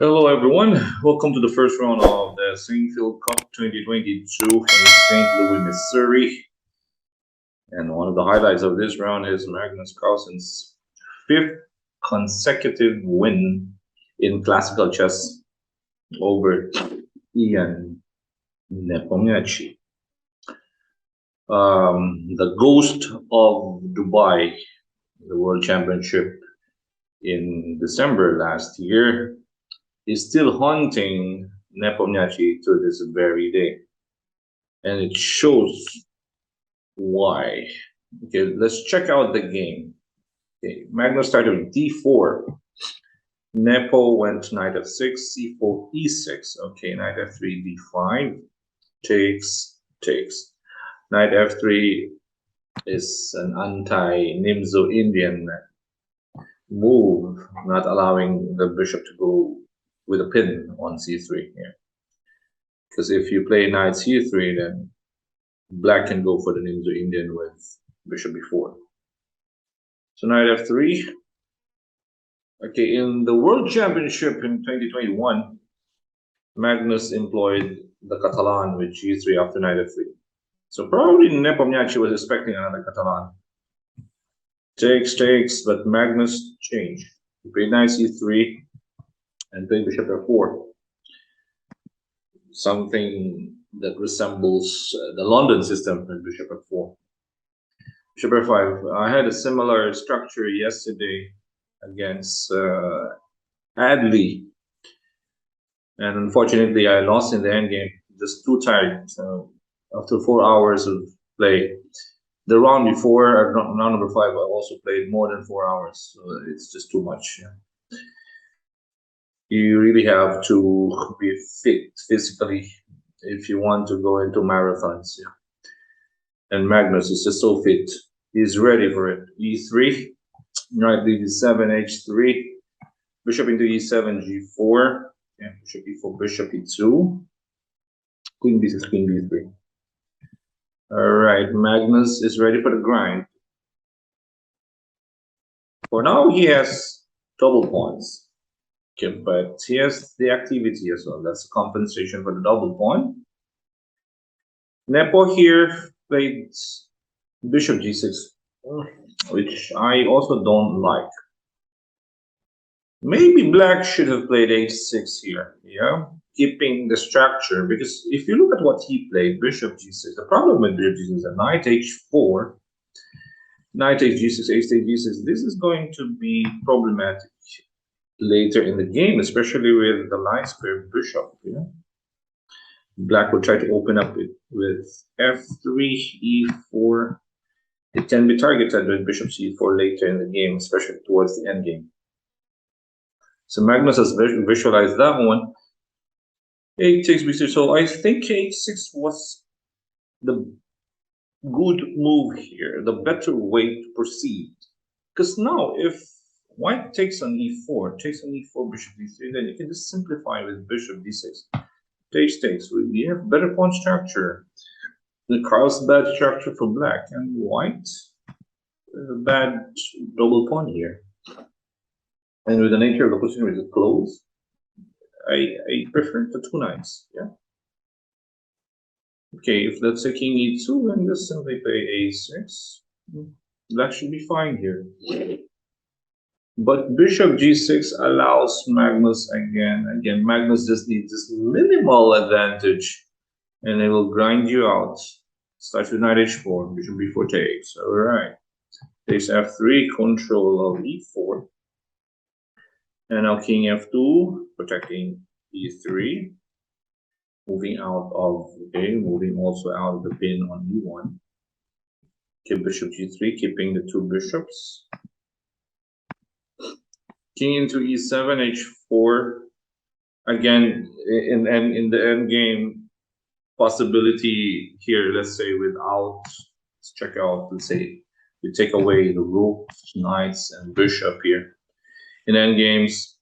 Hello everyone, welcome to the first round of the Sinquefield Cup 2022 in St. Louis, Missouri. And one of the highlights of this round is Magnus Carlsen's fifth consecutive win in classical chess over Ian Nepo. The ghost of Dubai, the World Championship in December last year, is still haunting Nepomniachtchi to this very day. And it shows why. Okay, let's check out the game. Okay, Magnus started with d4. Nepo went knight f6, c4, e6. Okay, knight f3, d5. Takes. Knight f3 is an anti-Nimzo Indian move, not allowing the bishop to go with a pin on c3 here. Because if you play knight c3, then black can go for the Nimzo Indian with bishop b4. So knight f3. Okay, in the World Championship in 2021, Magnus employed the Catalan with g3 after knight f3. So probably Nepomniachtchi was expecting another Catalan. Takes, but Magnus changed. He played knight c3 and played bishop f4. Something that resembles the London system with bishop f4. Bishop f5. I had a similar structure yesterday against Adley, and unfortunately I lost in the endgame. Just too tired. So after 4 hours of play, the round before, round number 5, I also played more than 4 hours. So it's just too much. Yeah. You really have to be fit physically if you want to go into marathons. Yeah. And Magnus is just so fit. He's ready for it. E3, knight d7, h3, bishop into e7, g4, yeah, bishop e4, bishop e2, queen b6, queen b3. All right, Magnus is ready for the grind. For now, he has double pawns. Okay, but he has the activity as well. That's compensation for the double pawn. Nepo here played bishop g6, which I also don't like. Maybe black should have played h6 here, yeah, keeping the structure, because if you look at what he played, bishop g6, the problem with bishop g6 is a knight h4, knight h6, h8 g6, this is going to be problematic later in the game, especially with the line square bishop, yeah. Black will try to open up with f3, e4. It can be targeted with bishop c4 later in the game, especially towards the end game. So Magnus has visualized that one. H6 b6. So I think h6 was the good move here, the better way to proceed. Because now if white takes on e4, bishop d3, then you can just simplify with bishop d6. Takes. We have better pawn structure. The Carl's bad structure for black, and white a bad double pawn here. And with the nature of the position with the close, I prefer the 2 knights. Yeah. Okay, if let's say king e2, then just simply play a6. That should be fine here. But bishop g6 allows Magnus again. Magnus just needs this minimal advantage, and it will grind you out. Starts with knight h4, bishop b4 takes. All right. Takes f3, control of e4. And now king f2, protecting e3. Moving also out of the pin on e1. Okay, bishop g3, keeping the 2 bishops. King into e7, h4. Again, in the end game, possibility here, let's say without, let's check out, let's say we take away the rooks, knights, and bishop here. In end games,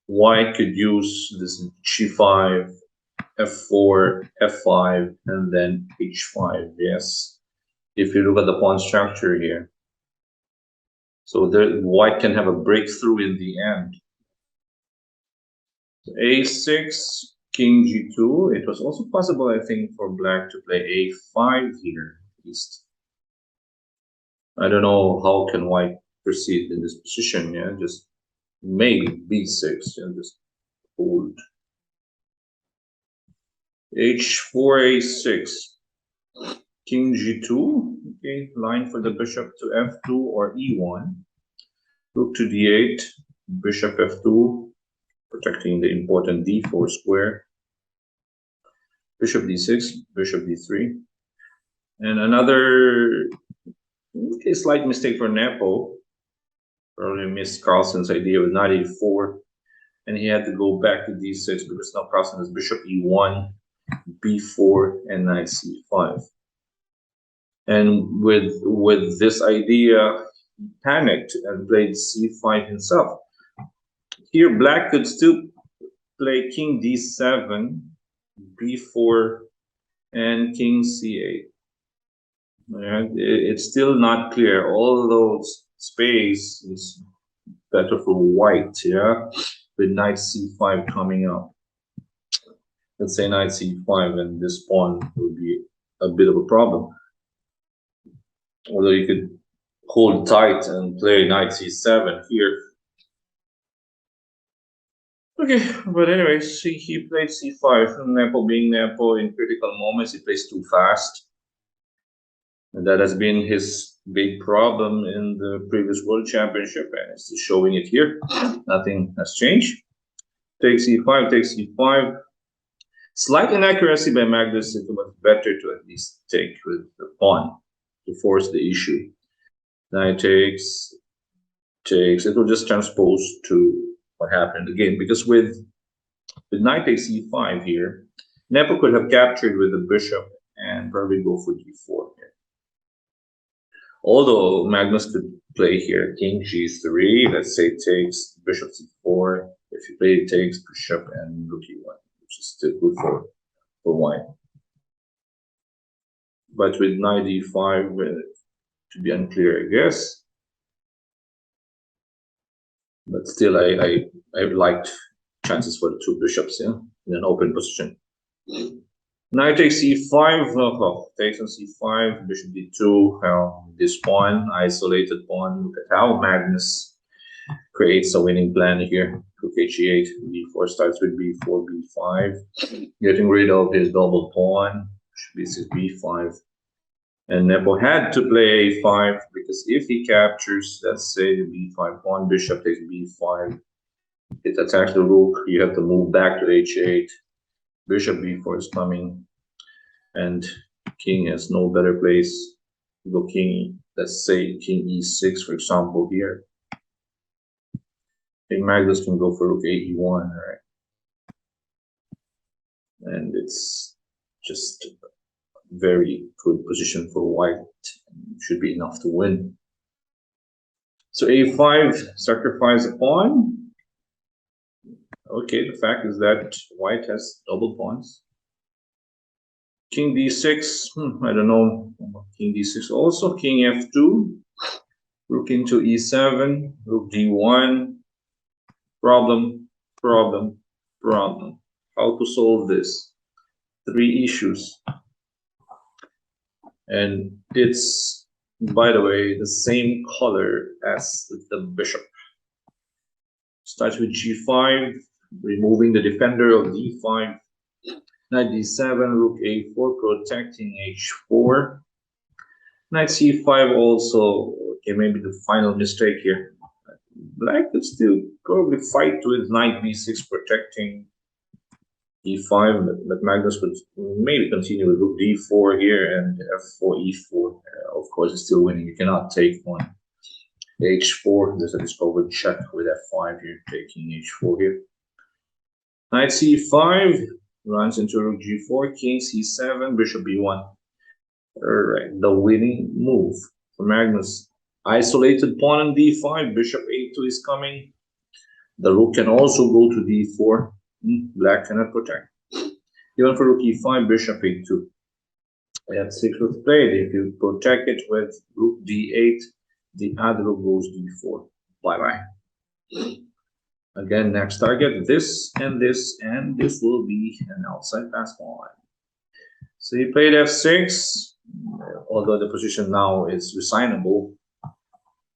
white could use this g5, f4, f5, and then h5. Yes, if you look at the pawn structure here, so the white can have a breakthrough in the end. A6, king G2. It was also possible, I think, for black to play A5 here, at least. I don't know how can white proceed in this position, yeah, just maybe B6, yeah, just hold. H4, A6, king G2, okay, line for the bishop to F2 or E1. Rook to D8, bishop F2, protecting the important D4 square. Bishop D6, bishop D3. And another slight mistake for Nepo. Probably missed Carlsen's idea with knight E4. And he had to go back to D6 because now Carlsen has bishop E1, B4, and knight C5. And with this idea, he panicked and played C5 himself. Here, black could still play king D7, B4, and king C8. It's still not clear. All those space is better for white, yeah, with knight C5 coming up. Let's say knight C5, and this pawn will be a bit of a problem. Although you could hold tight and play knight C7 here. Okay, but anyways, he played C5. Nepo being Nepo, in critical moments, he plays too fast. And that has been his big problem in the previous World Championship, and it's showing it here. Nothing has changed. Takes E5, takes E5. Slight inaccuracy by Magnus. It was better to at least take with the pawn to force the issue. Knight takes, it will just transpose to what happened again, because with knight takes E5 here, Nepo could have captured with the bishop and probably go for D4 here. Although Magnus could play here king G3, let's say takes bishop C4. If you play takes bishop and rook E1, which is still good for white. But with knight E5, to be unclear, I guess. But still, I liked chances for the two bishops, yeah, in an open position. Knight takes C5, takes on C5, bishop D2, this pawn, isolated pawn. Look at how Magnus creates a winning plan here. Rook H8, B4 starts with B4, B5, getting rid of his double pawn, bishop B6, B5. And Nepo had to play A5 because if he captures, let's say the B5 pawn, bishop takes B5, it attacks the rook, you have to move back to H8, bishop B4 is coming, and king has no better place. Go king, let's say king E6, for example, here. I think Magnus can go for rook A1, right? And it's just very good position for white. Should be enough to win. So A5, sacrifice a pawn. Okay, the fact is that white has double pawns. King D6, I don't know. King D6 also. King F2. Rook into E7. Rook D1. Problem. How to solve this? 3 issues. And it's, by the way, the same color as the bishop. Starts with G5, removing the defender of D5. Knight D7, Rook A4, protecting H4. Knight C5 also, okay, maybe the final mistake here. Black could still probably fight with Knight B6, protecting E5, but Magnus could maybe continue with Rook D4 here and F4, E4. Of course, it's still winning. You cannot take on H4. There's a discovered check with F5 here, taking H4 here. Knight C5 runs into Rook G4, King C7, Bishop B1. Alright, the winning move for Magnus. Isolated pawn on D5, Bishop A2 is coming. The rook can also go to D4. Black cannot protect. Even for rook E5, bishop A2. F6 was played. If you protect it with rook D8, the other rook goes D4. Bye bye. Again, next target, this and this, and this will be an outside pass pawn. So he played f6, although the position now is resignable.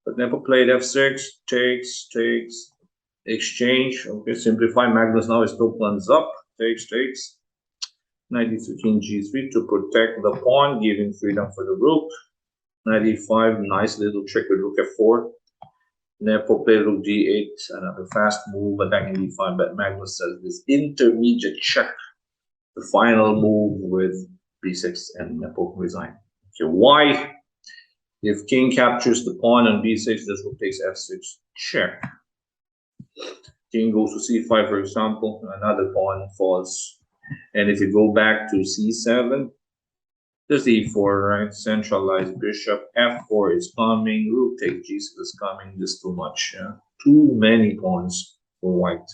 But Nepo played f6, takes, exchange. Okay, simplify. Magnus now is two pawns up, takes. Knight e3, king g3 to protect the pawn, giving freedom for the rook. Knight e5, nice little trick with rook f4. Nepo played rook d8, another fast move, attacking d5, but Magnus says this intermediate check, the final move with b6, and Nepo resign. Okay, why? If king captures the pawn on b6, this rook takes f6, check. King goes to c5, for example, another pawn falls. And if you go back to c7, there's e4, right? Centralized bishop, f4 is coming, rook takes g6 is coming. This is too much. Too many pawns for white.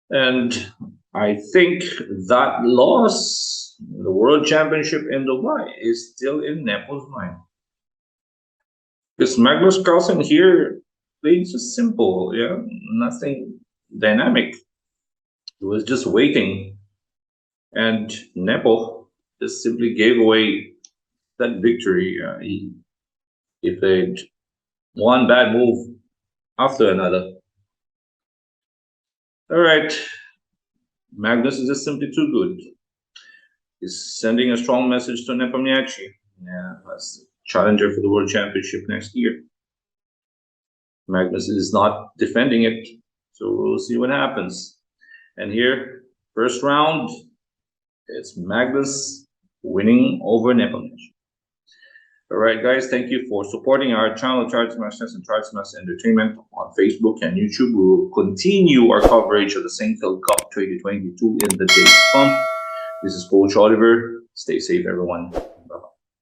And I think that loss, the World Championship in Dubai, is still in Nepo's mind. Because Magnus Carlsen here played just simple, nothing dynamic. He was just waiting. And Nepo just simply gave away that victory. He played one bad move after another. All right. Magnus is just simply too good. He's sending a strong message to Nepomniachtchi, as challenger for the World Championship next year. Magnus is not defending it, so we'll see what happens. And here, first round, it's Magnus winning over Nepomniachtchi. All right, guys, thank you for supporting our channel, Charles Chess and Charles Entertainment on Facebook and YouTube. We will continue our coverage of the Sinquefield Cup 2022 in the days to come. This is Coach Oliver. Stay safe, everyone.